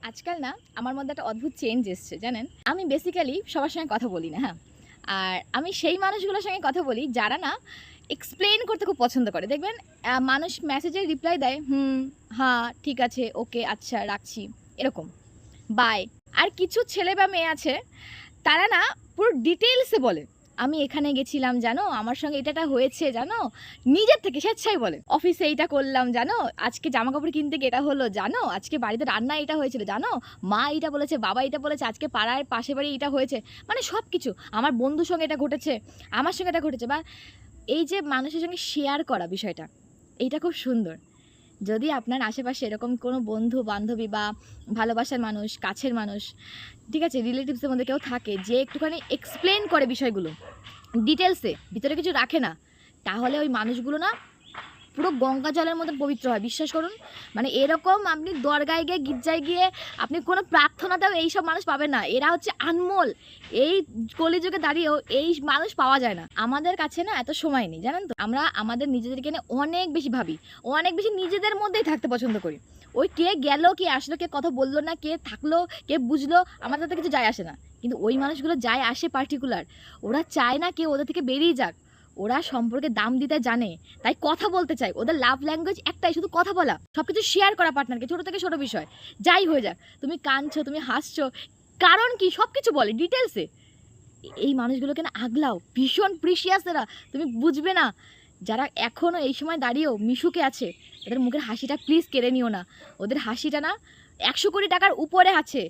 আজকাল না আমার মধ্যে একটা অদ্ভুত চেঞ্জ এসছে জানেন। আমি বেসিক্যালি সবার সঙ্গে কথা বলি না, হ্যাঁ। আর আমি সেই মানুষগুলোর সঙ্গে কথা বলি যারা না এক্সপ্লেইন করতে খুব পছন্দ করে। দেখবেন মানুষ মেসেজের রিপ্লাই দেয় হুম, হ্যাঁ, ঠিক আছে, ওকে, আচ্ছা, রাখছি, এরকম, বাই। আর কিছু ছেলে বা মেয়ে আছে তারা না পুরো ডিটেইলসে বলে, আমি এখানে গেছিলাম জানো, আমার সঙ্গে এটা হয়েছে জানো, নিজের থেকে স্বেচ্ছায় বলে, অফিসে এইটা করলাম জানো, আজকে জামা কাপড় কিনতে গিয়ে এটা হলো জানো, আজকে বাড়িতে রান্না এটা হয়েছিল জানো, মা এটা বলেছে, বাবা এটা বলেছে, আজকে পাড়ার পাশে বাড়ি এটা হয়েছে, মানে সব কিছু, আমার বন্ধুর সঙ্গে এটা ঘটেছে, আমার সঙ্গে এটা ঘটেছে। বা এই যে মানুষের সঙ্গে শেয়ার করা বিষয়টা, এইটা খুব সুন্দর। যদি আপনার আশেপাশে এরকম কোনো বন্ধু বান্ধবী বা ভালোবাসার মানুষ, কাছের মানুষ, ঠিক আছে, রিলেটিভসের মধ্যে কেউ থাকে যে একটুখানি এক্সপ্লেন করে বিষয়গুলো ডিটেলসে, ভিতরে কিছু রাখে না, তাহলে ওই মানুষগুলো না পুরো গঙ্গা জলের মতন পবিত্র হয়, বিশ্বাস করুন। মানে এরকম আপনি দরগায় গিয়ে, গির্জায় গিয়ে আপনি কোনো প্রার্থনাতেও এইসব মানুষ পাবেন না। এরা হচ্ছে আনমোল। এই কলিযুগে দাঁড়িয়েও এই মানুষ পাওয়া যায় না। আমাদের কাছে না এত সময় নেই, জানেন তো। আমরা আমাদের নিজেদেরকে নিয়ে অনেক বেশি ভাবি, অনেক বেশি নিজেদের মধ্যেই থাকতে পছন্দ করি। ওই কে গেল, কে আসলো, কে কথা বললো না, কে থাকলো, কে বুঝলো, আমাদের তো কিছু যায় আসে না। কিন্তু ওই মানুষগুলো যায় আসে পার্টিকুলার। ওরা চায় না কেউ ওদের থেকে বেরিয়ে যাক। ওরা সম্পর্কে দাম দিতে জানে, তাই কথা বলতে চাই। ওদের লাভ ল্যাঙ্গুয়েজ একটাই, শুধু কথা বলা, সবকিছু শেয়ার করা পার্টনারকে, ছোট থেকে ছোট বিষয় যাই হয়ে যাক, তুমি কাঁদছো, তুমি হাসছো, কারণ কি, সব কিছু বলে ডিটেলসে। এই মানুষগুলোকে না আগলাও, ভীষণ প্রিশিয়াস এরা, তুমি বুঝবে না। যারা এখনও এই সময় দাঁড়িয়েও মিশুকে আছে, তাদের মুখের হাসিটা প্লিজ কেড়ে নিও না। ওদের হাসিটা না 100 কোটি টাকার উপরে আছে।